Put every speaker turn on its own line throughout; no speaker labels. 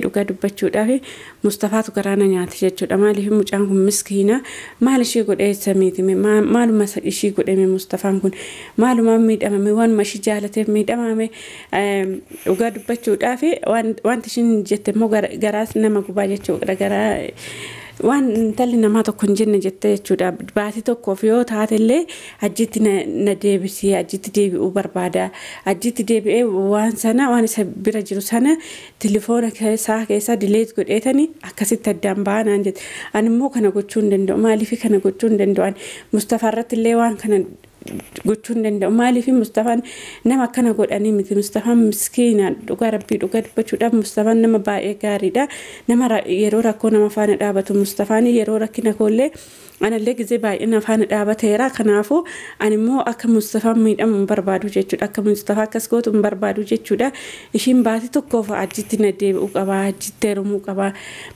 dhugaa dubbachuudhaaf Mustafaatu garaana nyaate jechuudha. Maaliif mucaan kun miskiina maal ishee godhee samiiti maaluma ishee godhame Mustafaan kun maaluma miidhamame waan mashi jaalateef miidhamame dhugaa dubbachuudhaaf wanti ishiin jette immoo garaas nama gubaa jechuudha. Garaa waan intalli namaa tokko hin jenne jettee jechuudha. Baatii tokkoof yoo taatellee hajjitti na deebisee hajjitti deebi'uu barbaada. Hajjitti deebi'ee waan sana waan isa bira jiru sana telefoona keessa dileet godheetanii akkasitti addaan baanaan jette. Ani immoo kana gochuu hin danda'u. Maaliif kana gochuu hin danda'u? Mustafaa irratti illee waan kana gochuu hin danda'u. Maaliif Mustafaan nama akkana godhanii miti. Mustafaan miskiina dhugaa rabbii dhugaa dubbachuudhaaf Mustafaan nama baay'ee gaariidha. Nama yeroo rakkoo nama faana dhaabatu Mustafaan yeroo rakkina koollee anallee gizee baay'ina faana dhaabateera. Kanaafuu ani immoo akka Mustafaan miidhamu hin barbaadu jechuudha. Akka Mustafaa akkas gootu hin barbaadu jechuudha. Ishiin baatii tokkoof hajjitti na deebi'uu qaba. Hajjitti heerumuu qaba.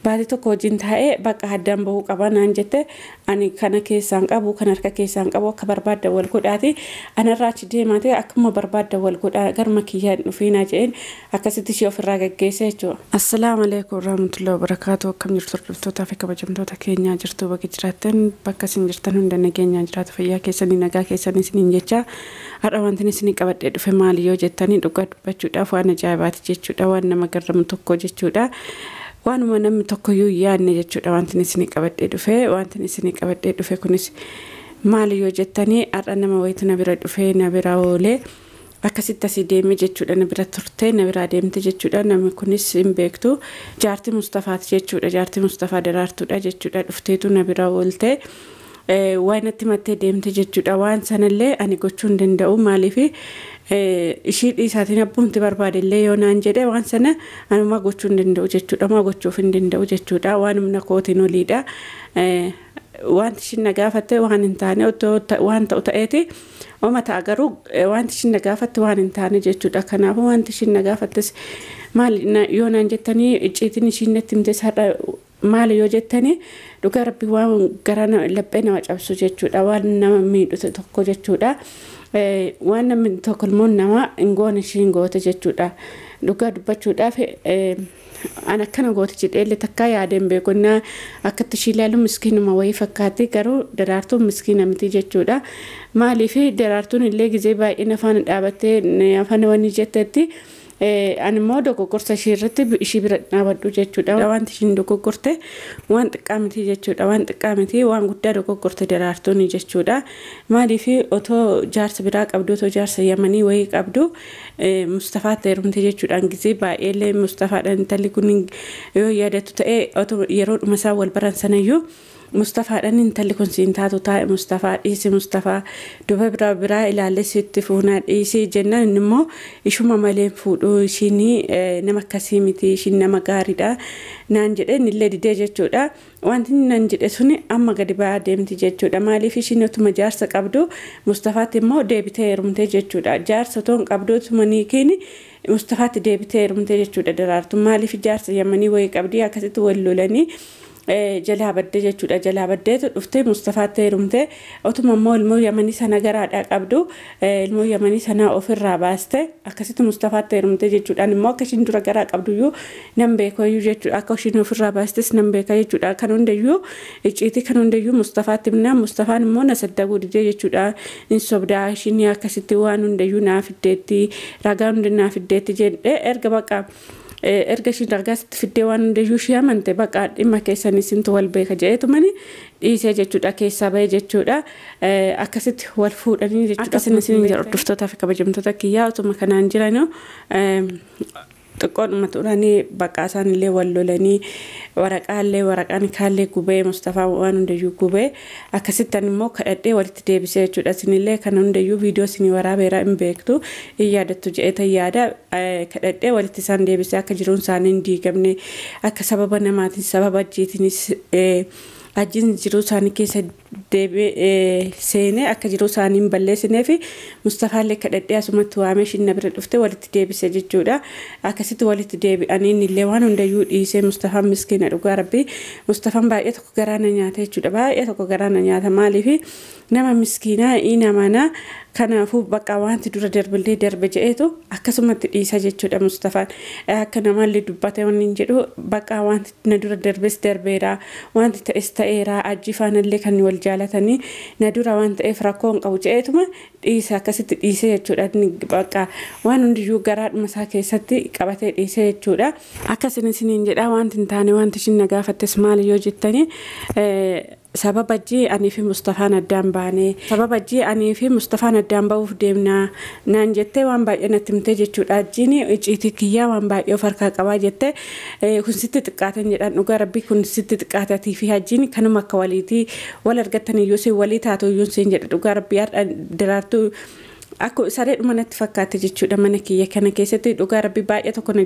Baatii tokko wajjin taa'ee bakka addaan bahuu qaba naan jette. Ani kana keessaan qabu kan harka keessaan qabu akka barbaadda wal godhaati. Anarraa achi deemaatee akkuma barbaadda wal godhaa garma kiyyaan dhufiinaa jedheen akkasitti ishee ofirraa gaggeesse jechuudha. Assalaamu alaykum warahmatullahi wabarakaatuh. Akkam jirtu hordoftoota fi kabajamtoota keenyaa jirtu bakki jiraattan bakka isin jirtan hunda nageenyaan jiraatu fayyaa keessanii nagaa keessanii isiniin jecha har'a wanti isin qabadhee dhufe maali yoo jettanii dhugaa dubbachuudhaaf waan ajaa'ibaati jechuudha. Waan nama garramu tokko jechuudha. Waanuma namni tokko yoo yaadne jechuudha wanti isin qabadhee dhufe. Wanti isin qabadhee dhufe kunis maali yoo jettanii har'a nama wayitu na bira dhufe na bira oolee akkasitti asii deemee jechuudha. Na bira turte na bira deemte jechuudha. Namni kunis hin beektu jaartii Mustafaati jechuudha. Jaartii Mustafaa daraartuudha jechuudha. Dhufteetu na bira oolte waan natti mattee deemte jechuudha. Waan sanallee ani gochuu hin danda'u. Maaliif ishii dhiisaatiin abbuumti barbaadellee yoo naan jedhe waan sana anuma gochuu hin danda'u jechuudha. Maa gochuuf hin danda'u jechuudha. Waan humna kootiin oliidha. Wanti ishiin na gaafatte waan hin taane waan ta'u ta'eeti. Oma ta'a garuu wanti ishiin na gaafatte waan hin taane jechuudha. Kanaafuu wanti ishiin na gaafattes maali yoo naan jettanii icciitiin ishiin natti himte sadha maali yoo jettanii dhugaa rabbii waan garaa laphee nama cabsu jechuudha. Waan nama miidhu tokko jechuudha. Waan namni tokko immoo nama hin goone ishiin goote jechuudha. Dhugaa dubbachuudhaaf ana akkana goote jedheellee takkaa yaadeen beekonnaa akkatti ishii ilaalu miskiinuma wayii fakkaatti garuu daraartuun miskiina miti jechuudha. Maaliif daraartuun illee gizee baay'ee afaan dhaabattee afaan wanni jettetti ani immoo dogoggorsa ishee irratti ishii bira dhaabadhu jechuudha. Wanti ishiin dogoggorte waan xiqqaa miti jechuudha. Waan xiqqaa miti waan guddaa dogoggorte daraartuun jechuudha. Maaliif otoo jaarsa biraa qabdu otoo jaarsa yamanii wayii qabdu Mustafaatti heerumte jechuudha. Gizee baay'eellee Mustafaadhaan intalli kun yoo yaadatu ta'e otoo yeroo dhuma isaa wal baran sanayyuu Mustafaadhaan intalli kun siin taatu taa'e Mustafaa dhiisi Mustafaa duba biraa ilaalle sitti fuunaa dhiisi jennaan immoo ishuma malee fuudhuu ishiin nama akkasii miti ishiin nama gaariidha naan jedheen illee didee jechuudha. Wanti naan jedhe suni amma gadi ba'aa deemti jechuudha. Maaliif ishiin otuma jaarsa qabdu Mustafaatti immoo deebitee heerumte jechuudha. Jaarsa otoo hin qabdu otuma niikiin Mustafaatti deebitee heerumte jechuudha. Daraartuun maaliif jaarsa yamanii wayii qabdii akkasitti wal lolanii jalaa badde jechuudha. Jalaa baddeetu dhuftee Mustafaatti heerumte otuma immoo ilmoo yamanii sana garaadhaa qabdu ilmoo yamanii sana ofirraa baaste akkasitti Mustafaatti heerumte jechuudha. Immoo akka ishiin dura garaa qabduyyuu nan beekayyuu jechuudha. Akka ishiin ofirraa baastes nan beeka jechuudha. Kan hundayyuu icciitii kan hundayyuu Mustafaatti himnaan Mustafaan immoo na saddaguu didee jechuudha. Hin sobdaa ishiin akkasitti waan hundayyuu naaf fiddeetti ragaa hundi naaf fiddeetti jedhee erga baqa erga ishiin ragaasitti fiddee waan hundayyuu ishee amante baqa dhimma keessanii isintu wal beeka jedheetumani dhiisee jechuudha. Keessaa bahee jechuudha. Akkasitti wal fuudhanii jechuudha. Akkasuma isin hordoftoota fi kabajamtoota kiyyaa utuma kanaan jiran xiqqoodhuma turanii baqa isaanillee wal lolanii waraqaan kaallee gubee Mustafaa waan hundayyuu gubee akkasittan immoo kadhadhee walitti deebisee jechuudha. Isinillee kana hundayyuu viidiyoo isinii waraabeera hin beektu hin yaadattu jedhee yaada kadhadhee walitti isaan deebisee akka jiruun isaanii hin diigamne akka sababa namaatiin sababa ajjiitiinis ajjiin jiruu isaanii keessa seenee akka jiruu isaanii hin balleessineef Mustafaallee kadhadhee asumatti waamee ishiin na bira dhufte walitti deebisee jechuudha. Akkasitti walitti deebi'anii illee waan hundayyuu dhiisee Mustafaan miskiina dhugaa rabbii Mustafaan baay'ee tokko garaa na nyaata jechuudha. Baay'ee tokko garaa na nyaata. Maaliif nama miskiinaa ina mana kanaafuu bakka wanti dura darbillee darbe je'eetu akkasumatti dhiisa jechuudha Mustafaan akka namallee dubbate wanni jedhu bakka wanti na dura darbes darbeera wanti ta'es ta'eera ajjifaanallee kan wal jaalatanii na dura waan ta'eef rakkoo hin qabu je'eetuma dhiisa akkasitti dhiise jechuudha bakka waan hundiyyuu garaadhuma isaa keessatti qabatee dhiise jechuudha akkasiniin jedha wanti hin taane wanti ishin na gaafattes maali yoo jettanii sababa jii ani fi Mustafaan addaan baane sababa jii ani fi Mustafaan addaan ba'uuf deemna naan jettee waan baay'ee natti himtee jechuudha ajjiini iciitii kiyyaa waan baay'ee of harkaa qabaa jettee kun sitti xiqqaatan jedhan dhugaa rabbii kun sitti xiqqaatatii fi ajjiini kanuma akka waliitii wal argattan iyyuu si walii taatu iyyuu siin jedha dhugaa rabbii har'a daraartuu Akko saree dhuma natti fakkaate jechuudha mana kiyya kana keessatti dhugaa rabbii baay'ee tokko na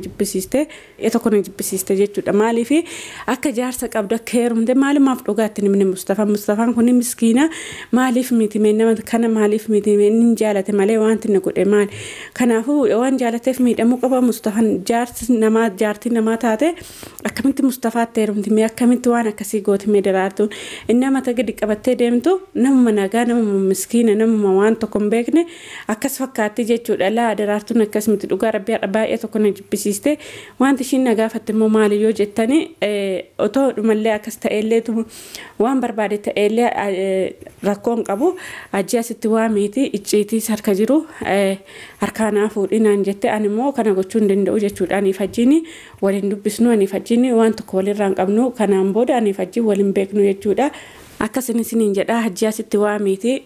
jibbisiiste jechuudha maaliif akka jaarsa qabdu akka heerumte maalumaaf dhugaatti nimni Mustafaan kun miskiina maaliif miti nama kana maaliif miti inni jaalate malee wanti na godhe maali kanaafuu waan jaalateef miidhamuu qaba Mustafaan jaartii namaa taate akkamitti Mustafaatti heerumti mee akkamitti waan akkasii gooti mee daraartuun inni mata gadi qabattee deemtu namuma nagaa namuma miskiina namuma waan tokko hin beekne akkas fakkaatti jechuudha laa daraartuun akkasumatti dhugaa rabbii baay'ee tokko na jibbisiiste wanti ishiin na gaafatte immoo maali yoo jettanii otoo dhumallee akkas ta'elleetu waan barbaade ta'ellee rakkoon qabu ajjii asitti waamiiti icciitii harka jiru harkaanaa fuudhinaan jette ani immoo kana gochuu hin danda'u jechuudha aniif ajjiini waliin dubbisnu aniif ajjiini waan tokko walirraa hin qabnu kanaan booda aniif ajjii waliin beeknu jechuudha akkasiniin jedha ajjii asitti waamiiti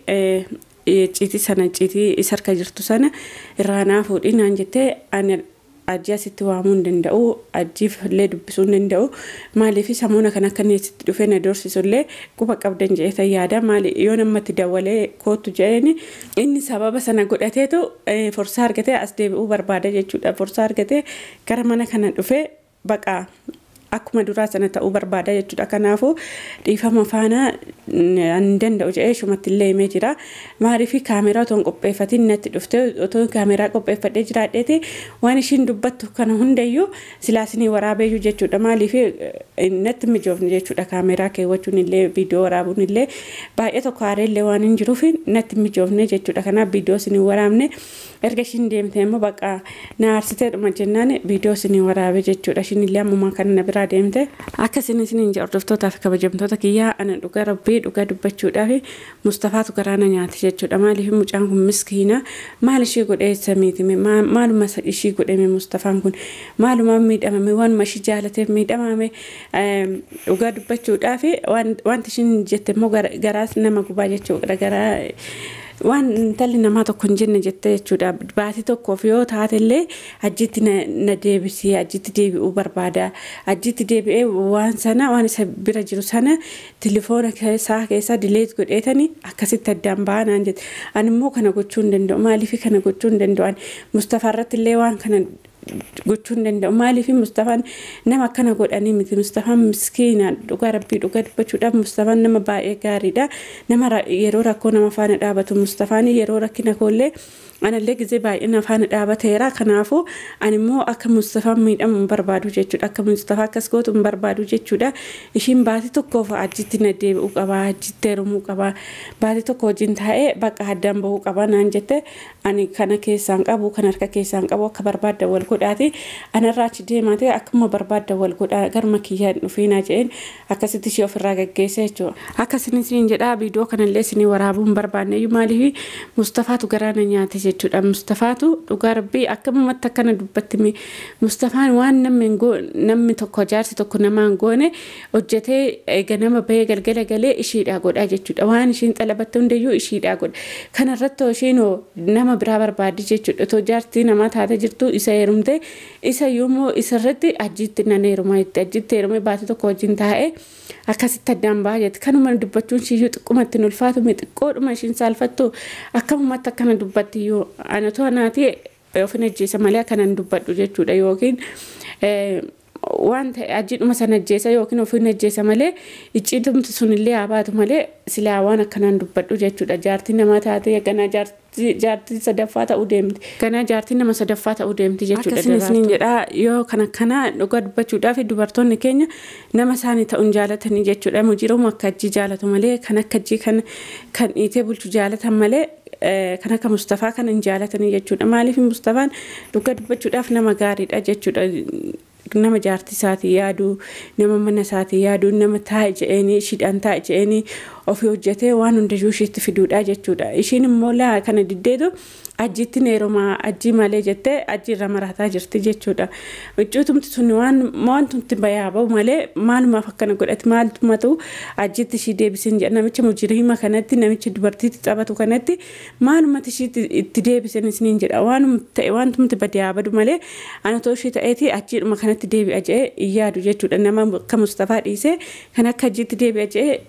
ciitii isarka jirtu sana irraanaa fuudhinaan jettee ani ajjii asitti waamuu hin danda'u ajjiif illee dubbisuu hin danda'u maaliif samuuna kan akka neessitti dhufee na doorsisullee quba qabdan jedhee yaada maali yoo namatti dawwalee kootu jedheen inni sababa sana godhateetu forsaa argatee as deebi'uu barbaada jechuudha forsaa argatee gara mana kana dhufee baqaa akkuma duraa sana ta'uu barbaada jechuudha kanaafuu dhiifama faana an danda'u jedhee shumatti illee himee jira maaliif kaameraa otoo hin qopheeffatiin natti dhufte otoo kaameraa qopheeffadhee jiraadheeti waan ishiin dubbattu kana hundayyuu silaasinii waraabeeyyuu jechuudha maaliif natti mijoofne jechuudha kaameraa keewwachuun illee viidiyoo waraabuun illee baay'ee tokko aareellee waan hin jiruuf natti mijoofne jechuudha kanaaf viidiyoo isinii waraabne erga ishiin deemte immoo bakka na aarsitee dhuma jennaan viidiyoo isinii waraabe jechuudha ishiin illee ammumaa kana na biraa deemte akkasiniin hordoftoota fi kabajamtoota kiyyaa ana dhugaa rabbii dhugaa dubbachuudhaaf Mustafaatu garaa nyaate jechuudha maaliif mucaan kun miskiina maal ishee godhee samiiti maaluma ishee godhame Mustafaan kun maaluma miidhamame waan mashi jaalateef miidhamame dhugaa dubbachuudhaaf wanti ishiin jette immoo garaas nama gubaa jechuudha garaa waan intalli namaa tokko hin jenne jettee jechuudha baatii tokkoof yoo taatellee hajjitti na deebisee hajjitti deebi'uu barbaada hajjitti deebi'ee waan sana waan isa bira jiru sana telefoona keessa dileet godheetanii akkasitti addaan baanaan jette ani immoo kana gochuu hin danda'u maaliif kana gochuu hin danda'u Mustafaa irratti illee waan kana gochuu hin danda'u maaliif Mustafaan nama akkana godhanii miti Mustafaan miskiina dhugaa rabbii dhugaa dubbachuudhaaf Mustafaan nama baay'ee gaariidha nama yeroo rakkoo nama faana dhaabatu Mustafaan yeroo rakkina koollee anallee gizee baay'ina faana dhaabateera kanaafuu ani immoo akka Mustafaan miidhamu hin barbaadu jechuudha akka Mustafaa akkas gootu hin barbaadu jechuudha ishiin baatii tokkoof ajjitti na deebi'uu qaba ajjitti heerumuu qaba baatii tokko wajjin taa'ee bakka addaan bahuu qaba naan jette ani kana keessaan qabu kan harka keessaan qabu akka barbaadda wal godhaati anarraa achi deemaate akkuma barbaadda wal godhaa garma kiyyaan dhufiinaa jedheen akkasitti ishee ofirraa gaggeesse jechuudha akkasiniin jedhaa viidiyoo kanallee isinii waraabuu hin barbaanne maaliif Mustafaatu garaa nyaate jechuudha Mustafaatu dhugaa rabbii akkamumatti akkana dubbattime Mustafaan waan namni tokko jaarsi tokko namaan goone hojjetee ganama bahee galgala galee ishiidhaa godhaa jechuudha waan ishiin xalabatte hundayyuu ishiidhaa godha kanarratti ishiin nama biraa barbaaddi jechuudha otoo jaartii namaa taate jirtu isa heerumte isa yoommoo isarratti ajjitti nan heerumaa itti ajjitti heerumee baatii tokko wajjin taa'ee akkasitti addaan ba'a jetti kanuma dubbachuun shiyyuu xiqqumatti nulfaatu xiqqoodhuma ishiin saalfattu akkamumatti akkana dubbatti yoo anatoo anaati ofin ajjeesa malee akkanan dubbadhu jechuudha yookiin waan ta'e ajjiidhuma sana ajjeesa yookiin ofin ajjeesa malee icciitumti sunillee habaatu malee silaa waan akkanaan dubbadhu jechuudha jaartii namaa taatee ganaa jaartii sadaffaa ta'uu deemti ganaa jaartii nama sadaffaa ta'uu deemti jechuudha akkasiniin jedhaa yoo kana dhugaa dubbachuudhaaf dubartoonni keenya nama isaanii ta'uun jaalatanii jechuudha mujiiruma akka ajjii jaalatu malee kan akka ajjii kan dhiitee bulchu jaalatan malee kan akka Mustafaa kan hin jaalatanii jechuudha. Maaliif Mustafaan dhugaa dubbachuudhaaf nama gaariidha jechuudha. Nama jaartii isaatii yaaduu, nama mana isaatii yaaduu, nama taa'e je'anii shidhaan taa'e je'anii ofii hojjetee waan hundayyuu isheetti fiduudha jechuudha. Ishiin immoo laa kana diddeetu hajjitti neerumaa hajjii malee jettee hajjii irra marataa jirti jechuudha. Huccuutumti sun waan tumti bayaa ba'u malee maalumaaf akkana godhati maaltumatu hajjitti ishii deebisin jedha. Namicha mujriima kanatti namicha dubartiitti taphatu kanatti maalumatti ishii itti deebisin isiniin jedha. Waan tumti badaa badu malee anatoo ishii ta'eeti hajjiidhuma kanatti deebi'a jedhee yaadu jechuudha. Nama akka Mustafaa dhiisee kan akka hajjiitti deebi'a jedhee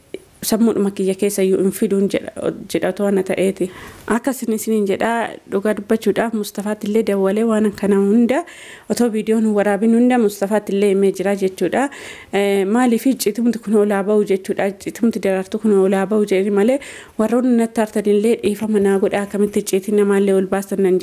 sammuudhuma kiyya keessa iyyuu hin fiduun jedha to'ana ta'eeti. Akkasini isiniin jedhaa dhugaa dubbachuudhaaf Mustafaatti illee dawwalee waan kana hunda otoo viidiyoon waraabin hunda Mustafaatti illee himee jira jechuudha. Maaliif icciitumti kun olaa ba'u jechuudha. Icciitumti daraartuu kun olaa ba'u jedhani malee warroonni natti hartan illee dhiifama naa godhaa akkamitti icciitii namaallee ol baastanan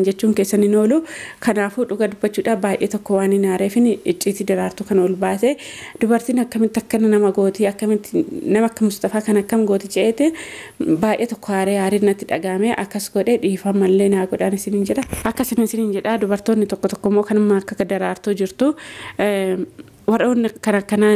jechuun keessan hin oolu. Kanaafuu dhugaa dubbachuudhaaf baay'ee tokko waan hin aareefin icciitii daraartuu kana ol baasee dubartiin akkamitti akkana nama gootii akkamitti nama akka Mustafaa kan akkam gooti je'eete baay'ee tokko aarii natti dhagaame akkas godhee dhiifamallee naa godhaan isiniin jedha. Akkasuma isiniin jedha dubartoonni tokko immoo kanuma akka daraartuu jirtu warroonni kana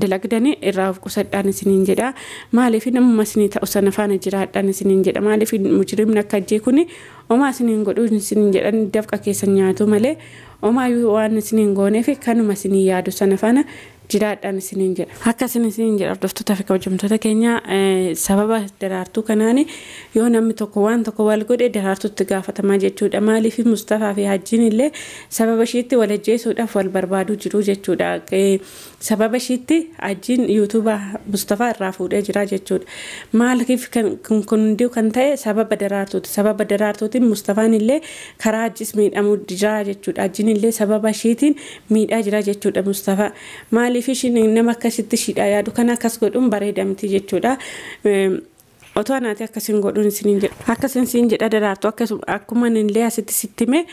dalagdanii irraa of qusadhaan isiniin jedha. Maaliif namuma isinii ta'u sana faana jiraadhaan isiniin jedha. Maaliif mujrimni akka hajjii kuni omaa isiniin godhuun isiniin jedhan dafqa keessa nyaatu malee omaayyuu waan isiniin gooneef kanuma isinii yaadu sana faana jiraadhaan isiniin jedha. Akkasuma isiniin jedha hordoftoota fi kabajamtoota keenya sababa daraartuu kanaani yoo namni tokko waan tokko wal godhe daraartuutti gaafatamaa jechuudha. Maaliif Mustafaa fi hajjiin illee sababa ishiitti wal ajjeesuudhaaf wal barbaaduu jiru jechuudha. Sababa ishiitti hajjiin yuutuuba Mustafaa irraa fuudhee jira jechuudha. Maaliif kun hundi kan ta'e sababa daraartuuti. Sababa daraartuutiin Mustafaan illee karaa hajjis miidhamuu jira jechuudha. Hajjiin illee sababa ishiitiin miidhaa jira jechuudha Mustafaa. Maaliif ishiin nama akkasitti shidhaa yaadu kana akkas godhuun bareedamti jechuudha. Otoo anaati akkasiin godhuun isiniin jedha. Akkasiin jedha daraartuu akkuma illee asitti sittime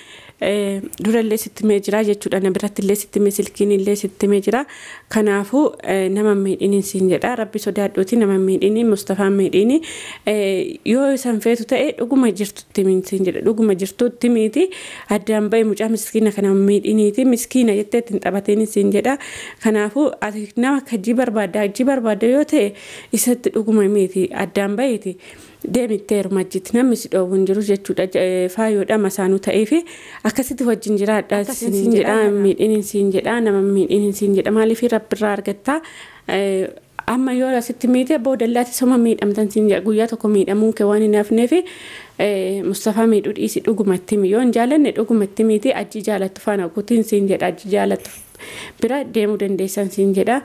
durallee sittimee jira jechuudha. Na biratti illee sittimee silkiin illee sittimee jira. Kanaafuu nama miidhiin isiin jedha. Rabbi sodaadhuuti nama miidhiin Mustafaan miidhiin yoo isan feetu ta'e dhuguma jirtutti isiin jedha. Dhuguma jirtutti miiti addaan bahe mucaa miskiina kana miidhiiniiti miskiina jettee ittiin taphateen isiin jedha. Kanaafuu ati nama hajjii barbaadda yoo ta'e isatti dhuguma miiti addaan baheeti. Deemti hajjitti namni si dhoowwun jiru jechuudha. Faayoodha masaanuu ta'eef akkasitti wajjin jiraadha isiin jedha. Miidhiin isiin jedha nama miidhiin isiin jedha. Maaliif rabbirraa argattaa amma yoo asitti miite boodallaatti soma miidhamtan isiin jedha. Guyyaa tokko miidhamuun kee waan hin hafneef Mustafaa miidhuu dhiisi dhugumatti yoo hin jaalanne dhugumatti miiti ajji jaalattu faana guutiin isiin jedha. Ajji jaalattu bira deemuu dandeessan isiin jedha.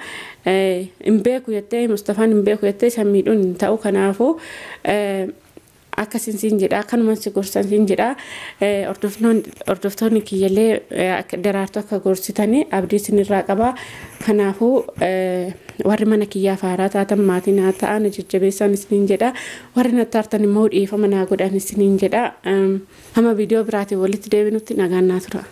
Hin beeku jettee Mustafaan hin beeku jettee san miidhuun hin ta'u. Kanaafuu akkasiin isiin jedha. Akkanuma si gorsan isiin jedha. Hordoftoonni kiyyallee daraartuu akka gorsitanii abdii isinirraa qaba. Kanaafuu warri mana kiyyaa faaraa taatan maatiin haa ta'an jajjabeessan isiniin jedha. Warri natti hartan immoo dhiifama naa godhan isiniin jedha. Hamma viidiyoo biraatiin walitti deebinutti nagaan naa tura.